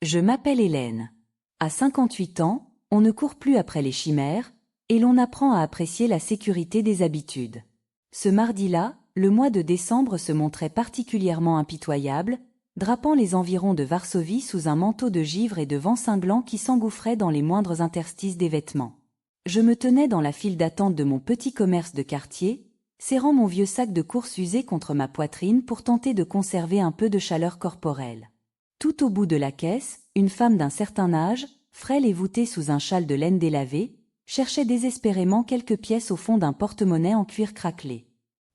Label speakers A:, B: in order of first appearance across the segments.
A: Je m'appelle Hélène. À 58 ans, on ne court plus après les chimères, et l'on apprend à apprécier la sécurité des habitudes. Ce mardi-là, le mois de décembre se montrait particulièrement impitoyable, drapant les environs de Varsovie sous un manteau de givre et de vent cinglant qui s'engouffrait dans les moindres interstices des vêtements. Je me tenais dans la file d'attente de mon petit commerce de quartier, serrant mon vieux sac de course usé contre ma poitrine pour tenter de conserver un peu de chaleur corporelle. Tout au bout de la caisse, une femme d'un certain âge, frêle et voûtée sous un châle de laine délavée, cherchait désespérément quelques pièces au fond d'un porte-monnaie en cuir craquelé.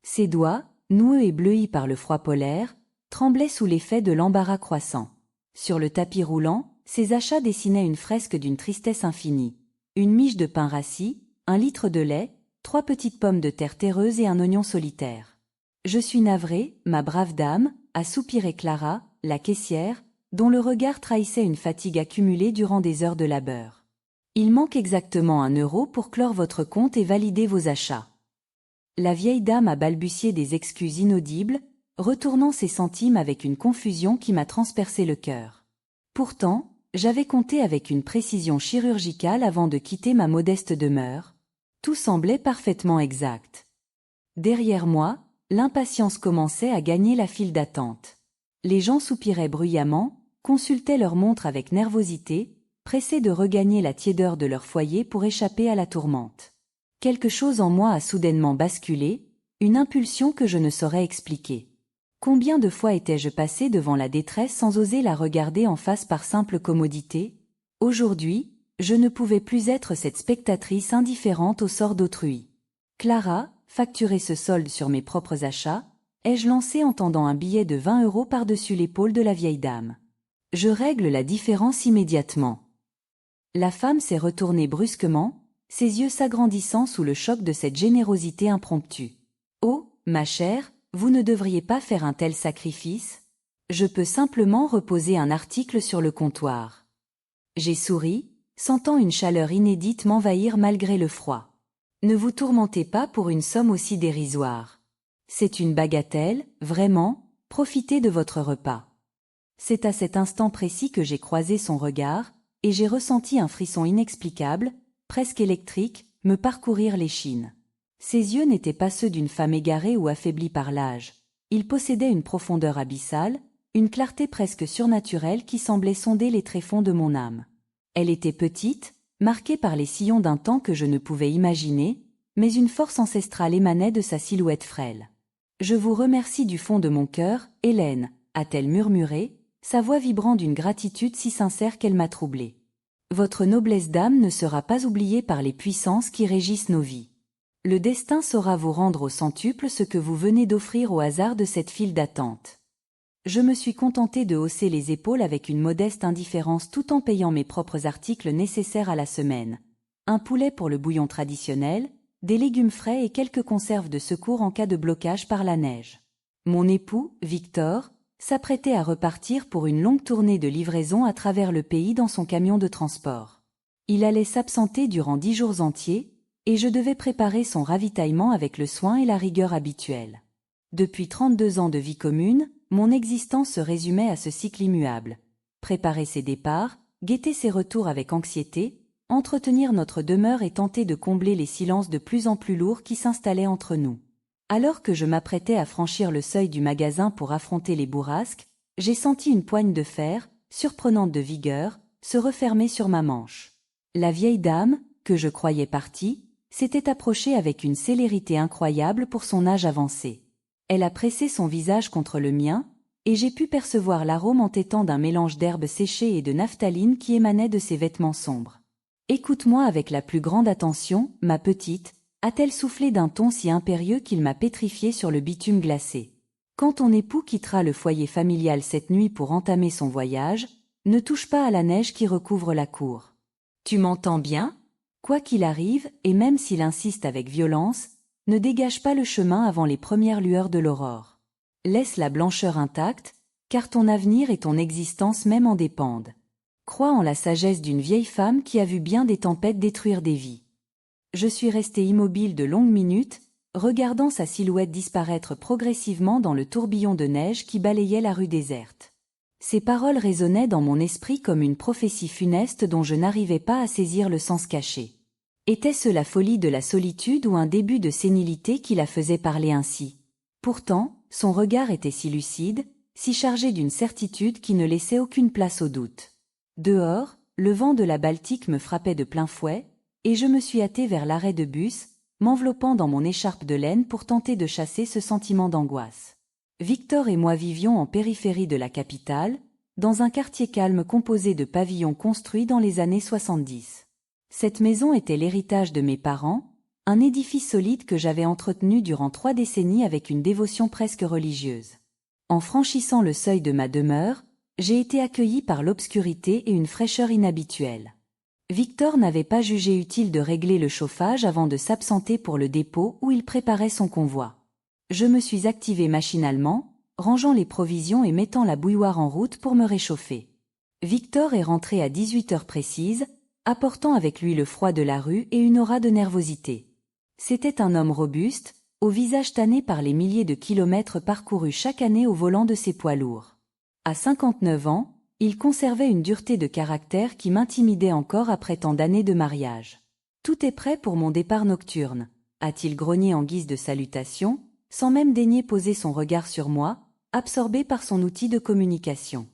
A: Ses doigts, noueux et bleuis par le froid polaire, tremblaient sous l'effet de l'embarras croissant. Sur le tapis roulant, ses achats dessinaient une fresque d'une tristesse infinie. Une miche de pain rassis, 1 litre de lait, 3 petites pommes de terre terreuses et un oignon solitaire. « Je suis navrée, ma brave dame », a soupiré Clara, la caissière, dont le regard trahissait une fatigue accumulée durant des heures de labeur. « Il manque exactement 1 € pour clore votre compte et valider vos achats. » La vieille dame a balbutié des excuses inaudibles, retournant ses centimes avec une confusion qui m'a transpercé le cœur. Pourtant, j'avais compté avec une précision chirurgicale avant de quitter ma modeste demeure. Tout semblait parfaitement exact. Derrière moi, l'impatience commençait à gagner la file d'attente. Les gens soupiraient bruyamment, consultaient leur montre avec nervosité, pressés de regagner la tiédeur de leur foyer pour échapper à la tourmente. Quelque chose en moi a soudainement basculé, une impulsion que je ne saurais expliquer. Combien de fois étais-je passé devant la détresse sans oser la regarder en face par simple commodité? Aujourd'hui, je ne pouvais plus être cette spectatrice indifférente au sort d'autrui. Clara, facturer ce solde sur mes propres achats, ai-je lancé en tendant un billet de 20 € par-dessus l'épaule de la vieille dame. Je règle la différence immédiatement. La femme s'est retournée brusquement, ses yeux s'agrandissant sous le choc de cette générosité impromptue. « Oh, ma chère, vous ne devriez pas faire un tel sacrifice. Je peux simplement reposer un article sur le comptoir. » J'ai souri, sentant une chaleur inédite m'envahir malgré le froid. « Ne vous tourmentez pas pour une somme aussi dérisoire. C'est une bagatelle, vraiment, profitez de votre repas. » C'est à cet instant précis que j'ai croisé son regard, et j'ai ressenti un frisson inexplicable, presque électrique, me parcourir l'échine. Ses yeux n'étaient pas ceux d'une femme égarée ou affaiblie par l'âge. Ils possédaient une profondeur abyssale, une clarté presque surnaturelle qui semblait sonder les tréfonds de mon âme. Elle était petite, marquée par les sillons d'un temps que je ne pouvais imaginer, mais une force ancestrale émanait de sa silhouette frêle. « Je vous remercie du fond de mon cœur, Hélène », a-t-elle murmuré, sa voix vibrant d'une gratitude si sincère qu'elle m'a troublée. « Votre noblesse d'âme ne sera pas oubliée par les puissances qui régissent nos vies. Le destin saura vous rendre au centuple ce que vous venez d'offrir au hasard de cette file d'attente. » Je me suis contentée de hausser les épaules avec une modeste indifférence tout en payant mes propres articles nécessaires à la semaine. Un poulet pour le bouillon traditionnel, des légumes frais et quelques conserves de secours en cas de blocage par la neige. Mon époux, Victor, s'apprêtait à repartir pour une longue tournée de livraison à travers le pays dans son camion de transport. Il allait s'absenter durant 10 jours entiers, et je devais préparer son ravitaillement avec le soin et la rigueur habituels. Depuis 32 ans de vie commune, mon existence se résumait à ce cycle immuable. Préparer ses départs, guetter ses retours avec anxiété, entretenir notre demeure et tenter de combler les silences de plus en plus lourds qui s'installaient entre nous. Alors que je m'apprêtais à franchir le seuil du magasin pour affronter les bourrasques, j'ai senti une poigne de fer, surprenante de vigueur, se refermer sur ma manche. La vieille dame, que je croyais partie, s'était approchée avec une célérité incroyable pour son âge avancé. Elle a pressé son visage contre le mien, et j'ai pu percevoir l'arôme entêtant d'un mélange d'herbes séchées et de naphtaline qui émanait de ses vêtements sombres. « Écoute-moi avec la plus grande attention, ma petite », a-t-elle soufflé d'un ton si impérieux qu'il m'a pétrifié sur le bitume glacé. « Quand ton époux quittera le foyer familial cette nuit pour entamer son voyage, ne touche pas à la neige qui recouvre la cour. Tu m'entends bien ? Quoi qu'il arrive, et même s'il insiste avec violence, ne dégage pas le chemin avant les premières lueurs de l'aurore. Laisse la blancheur intacte, car ton avenir et ton existence même en dépendent. Crois en la sagesse d'une vieille femme qui a vu bien des tempêtes détruire des vies. » Je suis resté immobile de longues minutes, regardant sa silhouette disparaître progressivement dans le tourbillon de neige qui balayait la rue déserte. Ces paroles résonnaient dans mon esprit comme une prophétie funeste dont je n'arrivais pas à saisir le sens caché. Était-ce la folie de la solitude ou un début de sénilité qui la faisait parler ainsi? Pourtant, son regard était si lucide, si chargé d'une certitude qui ne laissait aucune place au doute. Dehors, le vent de la Baltique me frappait de plein fouet, et je me suis hâtée vers l'arrêt de bus, m'enveloppant dans mon écharpe de laine pour tenter de chasser ce sentiment d'angoisse. Victor et moi vivions en périphérie de la capitale, dans un quartier calme composé de pavillons construits dans les années 70. Cette maison était l'héritage de mes parents, un édifice solide que j'avais entretenu durant 3 décennies avec une dévotion presque religieuse. En franchissant le seuil de ma demeure, j'ai été accueillie par l'obscurité et une fraîcheur inhabituelle. Victor n'avait pas jugé utile de régler le chauffage avant de s'absenter pour le dépôt où il préparait son convoi. Je me suis activée machinalement, rangeant les provisions et mettant la bouilloire en route pour me réchauffer. Victor est rentré à 18 heures précises, apportant avec lui le froid de la rue et une aura de nervosité. C'était un homme robuste, au visage tanné par les milliers de kilomètres parcourus chaque année au volant de ses poids lourds. À 59 ans, il conservait une dureté de caractère qui m'intimidait encore après tant d'années de mariage. « Tout est prêt pour mon départ nocturne », a-t-il grogné en guise de salutation, sans même daigner poser son regard sur moi, absorbé par son outil de communication.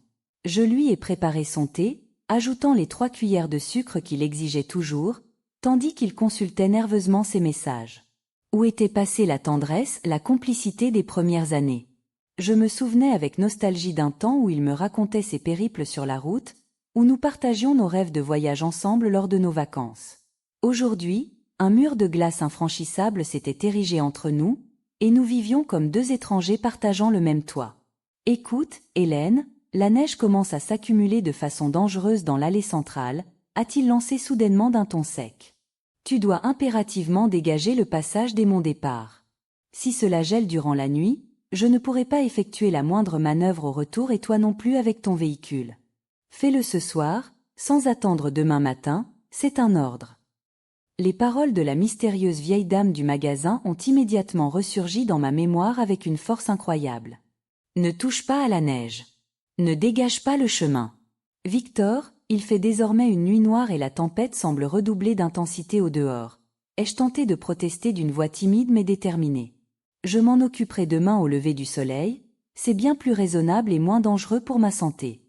A: Je lui ai préparé son thé, ajoutant les 3 cuillères de sucre qu'il exigeait toujours, tandis qu'il consultait nerveusement ses messages. Où était passée la tendresse, la complicité des premières années? Je me souvenais avec nostalgie d'un temps où il me racontait ses périples sur la route, où nous partagions nos rêves de voyage ensemble lors de nos vacances. Aujourd'hui, un mur de glace infranchissable s'était érigé entre nous, et nous vivions comme 2 étrangers partageant le même toit. « Écoute, Hélène, la neige commence à s'accumuler de façon dangereuse dans l'allée centrale », a-t-il lancé soudainement d'un ton sec. « Tu dois impérativement dégager le passage dès mon départ. Si cela gèle durant la nuit, je ne pourrai pas effectuer la moindre manœuvre au retour et toi non plus avec ton véhicule. Fais-le ce soir, sans attendre demain matin, c'est un ordre. » Les paroles de la mystérieuse vieille dame du magasin ont immédiatement ressurgi dans ma mémoire avec une force incroyable. Ne touche pas à la neige. Ne dégage pas le chemin. Victor, il fait désormais une nuit noire et la tempête semble redoubler d'intensité au dehors. Ai-je tenté de protester d'une voix timide mais déterminée. Je m'en occuperai demain au lever du soleil, c'est bien plus raisonnable et moins dangereux pour ma santé.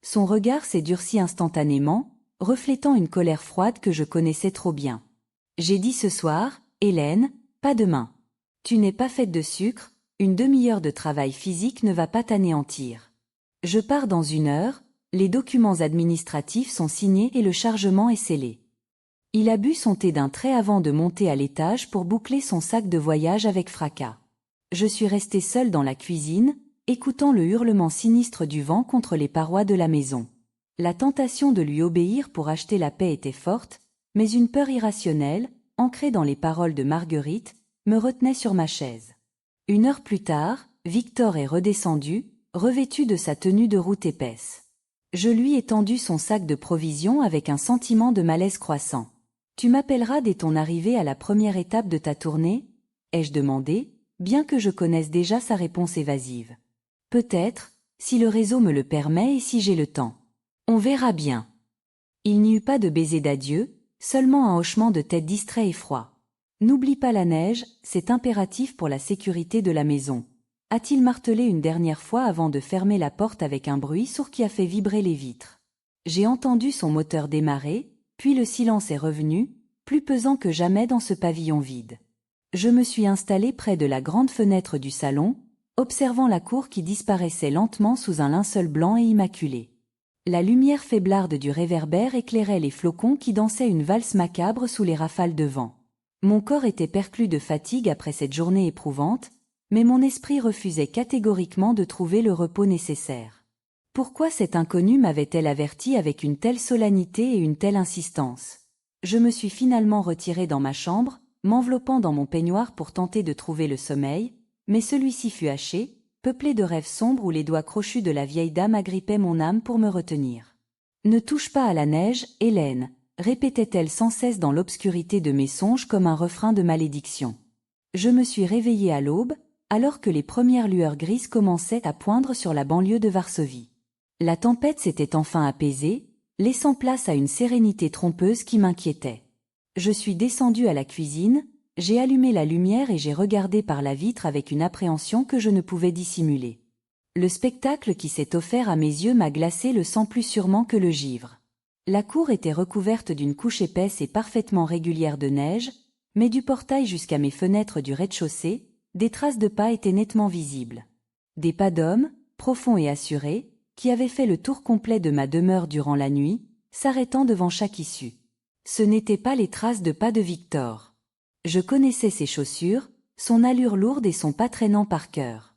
A: Son regard s'est durci instantanément, reflétant une colère froide que je connaissais trop bien. J'ai dit ce soir, Hélène, pas demain. Tu n'es pas faite de sucre, une demi-heure de travail physique ne va pas t'anéantir. Je pars dans 1 heure, les documents administratifs sont signés et le chargement est scellé. Il a bu son thé d'un trait avant de monter à l'étage pour boucler son sac de voyage avec fracas. Je suis restée seule dans la cuisine, écoutant le hurlement sinistre du vent contre les parois de la maison. La tentation de lui obéir pour acheter la paix était forte, mais une peur irrationnelle, ancrée dans les paroles de Marguerite, me retenait sur ma chaise. 1 heure plus tard, Victor est redescendu, revêtu de sa tenue de route épaisse. Je lui ai tendu son sac de provisions avec un sentiment de malaise croissant. « Tu m'appelleras dès ton arrivée à la première étape de ta tournée ?» ai-je demandé, bien que je connaisse déjà sa réponse évasive. « Peut-être, si le réseau me le permet et si j'ai le temps. On verra bien. » Il n'y eut pas de baiser d'adieu, seulement un hochement de tête distrait et froid. « N'oublie pas la neige, c'est impératif pour la sécurité de la maison. » a-t-il martelé une dernière fois avant de fermer la porte avec un bruit sourd qui a fait vibrer les vitres. J'ai entendu son moteur démarrer, puis le silence est revenu, plus pesant que jamais dans ce pavillon vide. Je me suis installée près de la grande fenêtre du salon, observant la cour qui disparaissait lentement sous un linceul blanc et immaculé. La lumière faiblarde du réverbère éclairait les flocons qui dansaient une valse macabre sous les rafales de vent. Mon corps était perclus de fatigue après cette journée éprouvante, mais mon esprit refusait catégoriquement de trouver le repos nécessaire. Pourquoi cette inconnue m'avait-elle averti avec une telle solennité et une telle insistance? Je me suis finalement retiré dans ma chambre, m'enveloppant dans mon peignoir pour tenter de trouver le sommeil, mais celui-ci fut haché, peuplé de rêves sombres où les doigts crochus de la vieille dame agrippaient mon âme pour me retenir. « Ne touche pas à la neige, Hélène », répétait-elle sans cesse dans l'obscurité de mes songes comme un refrain de malédiction. Je me suis réveillée à l'aube, alors que les premières lueurs grises commençaient à poindre sur la banlieue de Varsovie. La tempête s'était enfin apaisée, laissant place à une sérénité trompeuse qui m'inquiétait. Je suis descendue à la cuisine, j'ai allumé la lumière et j'ai regardé par la vitre avec une appréhension que je ne pouvais dissimuler. Le spectacle qui s'est offert à mes yeux m'a glacé le sang plus sûrement que le givre. La cour était recouverte d'une couche épaisse et parfaitement régulière de neige, mais du portail jusqu'à mes fenêtres du rez-de-chaussée, des traces de pas étaient nettement visibles. Des pas d'hommes, profonds et assurés, qui avaient fait le tour complet de ma demeure durant la nuit, s'arrêtant devant chaque issue. Ce n'étaient pas les traces de pas de Victor. Je connaissais ses chaussures, son allure lourde et son pas traînant par cœur.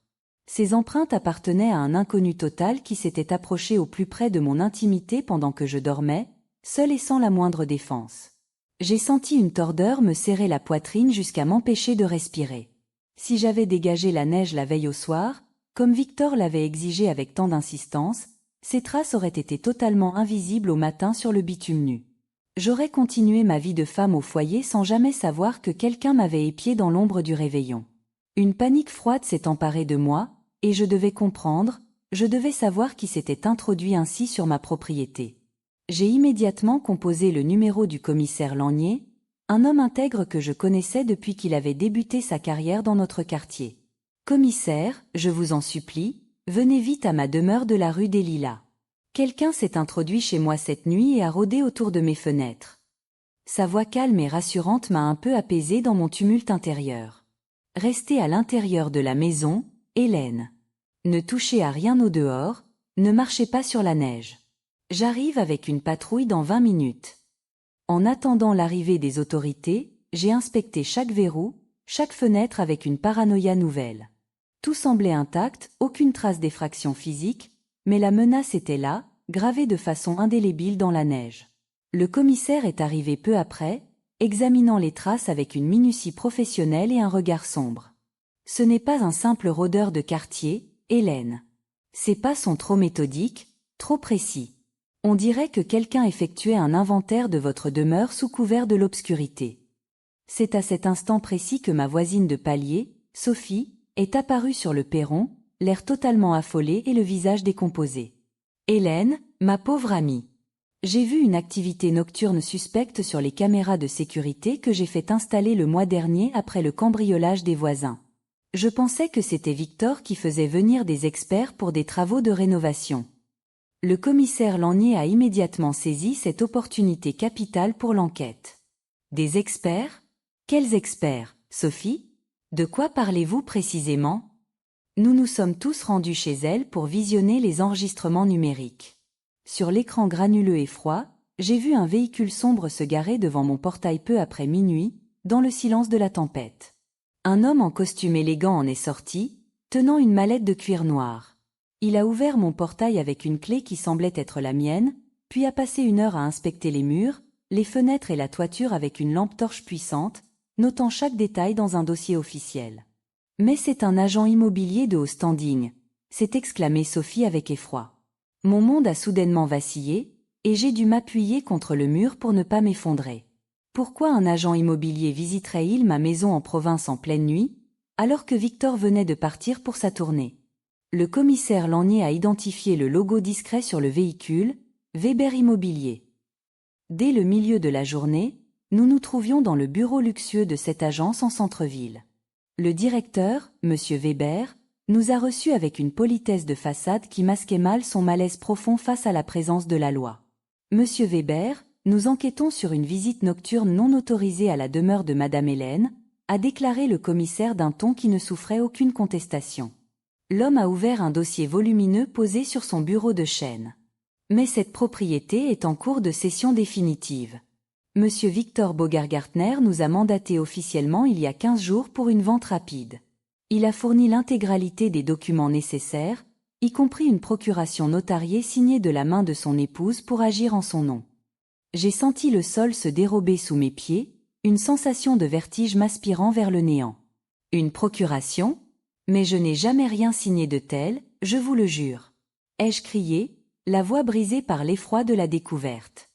A: Ces empreintes appartenaient à un inconnu total qui s'était approché au plus près de mon intimité pendant que je dormais, seul et sans la moindre défense. J'ai senti une tordeur me serrer la poitrine jusqu'à m'empêcher de respirer. Si j'avais dégagé la neige la veille au soir, comme Victor l'avait exigé avec tant d'insistance, ces traces auraient été totalement invisibles au matin sur le bitume nu. J'aurais continué ma vie de femme au foyer sans jamais savoir que quelqu'un m'avait épié dans l'ombre du réveillon. Une panique froide s'est emparée de moi, et je devais comprendre, je devais savoir qui s'était introduit ainsi sur ma propriété. J'ai immédiatement composé le numéro du commissaire Lanier, un homme intègre que je connaissais depuis qu'il avait débuté sa carrière dans notre quartier. « Commissaire, je vous en supplie, venez vite à ma demeure de la rue des Lilas. Quelqu'un s'est introduit chez moi cette nuit et a rôdé autour de mes fenêtres. » Sa voix calme et rassurante m'a un peu apaisée dans mon tumulte intérieur. Restez à l'intérieur de la maison, Hélène. Ne touchez à rien au dehors, ne marchez pas sur la neige. J'arrive avec une patrouille dans 20 minutes. En attendant l'arrivée des autorités, j'ai inspecté chaque verrou, chaque fenêtre avec une paranoïa nouvelle. Tout semblait intact, aucune trace d'effraction physique, mais la menace était là, gravée de façon indélébile dans la neige. Le commissaire est arrivé peu après, examinant les traces avec une minutie professionnelle et un regard sombre. Ce n'est pas un simple rôdeur de quartier, Hélène. Ces pas sont trop méthodiques, trop précis. On dirait que quelqu'un effectuait un inventaire de votre demeure sous couvert de l'obscurité. C'est à cet instant précis que ma voisine de palier, Sophie, est apparue sur le perron, l'air totalement affolé et le visage décomposé. « Hélène, ma pauvre amie. J'ai vu une activité nocturne suspecte sur les caméras de sécurité que j'ai fait installer le mois dernier après le cambriolage des voisins. Je pensais que c'était Victor qui faisait venir des experts pour des travaux de rénovation. » Le commissaire Lanier a immédiatement saisi cette opportunité capitale pour l'enquête. « Des experts ? Quels experts, Sophie ? De quoi parlez-vous précisément ? » Nous nous sommes tous rendus chez elle pour visionner les enregistrements numériques. Sur l'écran granuleux et froid, j'ai vu un véhicule sombre se garer devant mon portail peu après minuit, dans le silence de la tempête. Un homme en costume élégant en est sorti, tenant une mallette de cuir noir. Il a ouvert mon portail avec une clé qui semblait être la mienne, puis a passé 1 heure à inspecter les murs, les fenêtres et la toiture avec une lampe torche puissante, notant chaque détail dans un dossier officiel. « Mais c'est un agent immobilier de haut standing », s'est exclamée Sophie avec effroi. Mon monde a soudainement vacillé, et j'ai dû m'appuyer contre le mur pour ne pas m'effondrer. Pourquoi un agent immobilier visiterait-il ma maison en province en pleine nuit, alors que Victor venait de partir pour sa tournée? Le commissaire Lanier a identifié le logo discret sur le véhicule, Weber Immobilier. Dès le milieu de la journée, nous nous trouvions dans le bureau luxueux de cette agence en centre-ville. Le directeur, M. Weber, nous a reçus avec une politesse de façade qui masquait mal son malaise profond face à la présence de la loi. « Monsieur Weber, nous enquêtons sur une visite nocturne non autorisée à la demeure de Madame Hélène », a déclaré le commissaire d'un ton qui ne souffrait aucune contestation. L'homme a ouvert un dossier volumineux posé sur son bureau de chêne. Mais cette propriété est en cours de cession définitive. Monsieur Victor Bogargartner nous a mandaté officiellement il y a 15 jours pour une vente rapide. Il a fourni l'intégralité des documents nécessaires, y compris une procuration notariée signée de la main de son épouse pour agir en son nom. J'ai senti le sol se dérober sous mes pieds, une sensation de vertige m'aspirant vers le néant. Une procuration ? Mais je n'ai jamais rien signé de tel, je vous le jure. Ai-je crié, la voix brisée par l'effroi de la découverte.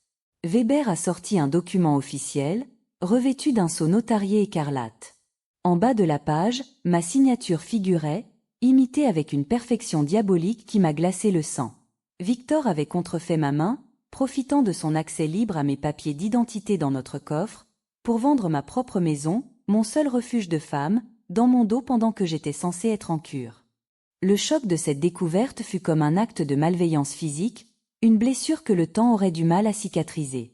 A: Weber a sorti un document officiel, revêtu d'un sceau notarié écarlate. En bas de la page, ma signature figurait, imitée avec une perfection diabolique qui m'a glacé le sang. Victor avait contrefait ma main, profitant de son accès libre à mes papiers d'identité dans notre coffre, pour vendre ma propre maison, mon seul refuge de femme, dans mon dos pendant que j'étais censée être en cure. Le choc de cette découverte fut comme un acte de malveillance physique, une blessure que le temps aurait du mal à cicatriser.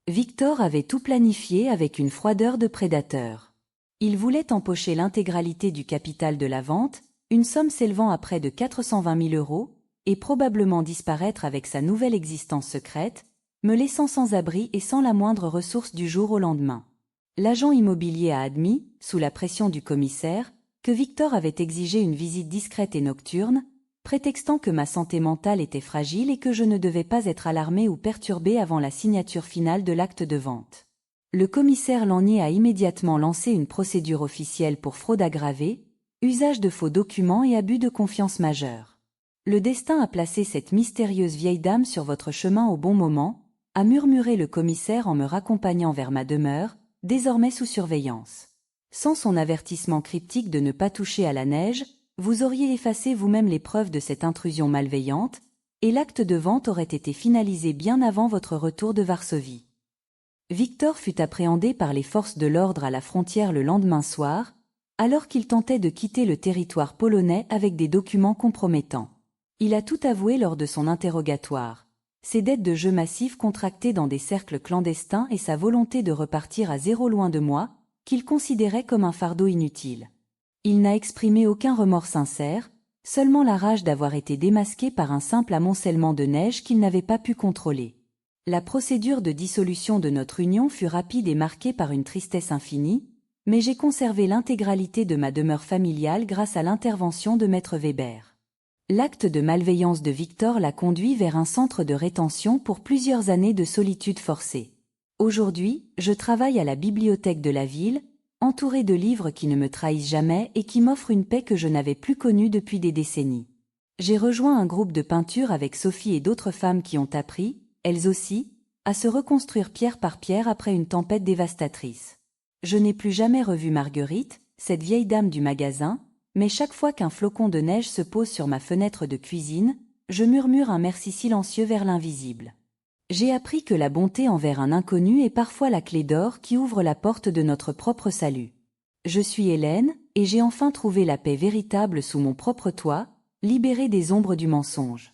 A: Victor avait tout planifié avec une froideur de prédateur. Il voulait empocher l'intégralité du capital de la vente, une somme s'élevant à près de 420 000 euros, et probablement disparaître avec sa nouvelle existence secrète, me laissant sans abri et sans la moindre ressource du jour au lendemain. L'agent immobilier a admis, sous la pression du commissaire, que Victor avait exigé une visite discrète et nocturne, prétextant que ma santé mentale était fragile et que je ne devais pas être alarmée ou perturbée avant la signature finale de l'acte de vente. Le commissaire Lanier a immédiatement lancé une procédure officielle pour fraude aggravée, usage de faux documents et abus de confiance majeur. Le destin a placé cette mystérieuse vieille dame sur votre chemin au bon moment, a murmuré le commissaire en me raccompagnant vers ma demeure, désormais sous surveillance. Sans son avertissement cryptique de ne pas toucher à la neige, vous auriez effacé vous-même les preuves de cette intrusion malveillante, et l'acte de vente aurait été finalisé bien avant votre retour de Varsovie. Victor fut appréhendé par les forces de l'ordre à la frontière le lendemain soir, alors qu'il tentait de quitter le territoire polonais avec des documents compromettants. Il a tout avoué lors de son interrogatoire. Ses dettes de jeux massifs contractées dans des cercles clandestins et sa volonté de repartir à zéro loin de moi, qu'il considérait comme un fardeau inutile. Il n'a exprimé aucun remords sincère, seulement la rage d'avoir été démasqué par un simple amoncellement de neige qu'il n'avait pas pu contrôler. La procédure de dissolution de notre union fut rapide et marquée par une tristesse infinie, mais j'ai conservé l'intégralité de ma demeure familiale grâce à l'intervention de Maître Weber. L'acte de malveillance de Victor l'a conduit vers un centre de rétention pour plusieurs années de solitude forcée. Aujourd'hui, je travaille à la bibliothèque de la ville, entouré de livres qui ne me trahissent jamais et qui m'offrent une paix que je n'avais plus connue depuis des décennies. J'ai rejoint un groupe de peinture avec Sophie et d'autres femmes qui ont appris, elles aussi, à se reconstruire pierre par pierre après une tempête dévastatrice. Je n'ai plus jamais revu Marguerite, cette vieille dame du magasin, mais chaque fois qu'un flocon de neige se pose sur ma fenêtre de cuisine, je murmure un merci silencieux vers l'invisible. J'ai appris que la bonté envers un inconnu est parfois la clé d'or qui ouvre la porte de notre propre salut. Je suis Hélène, et j'ai enfin trouvé la paix véritable sous mon propre toit, libérée des ombres du mensonge.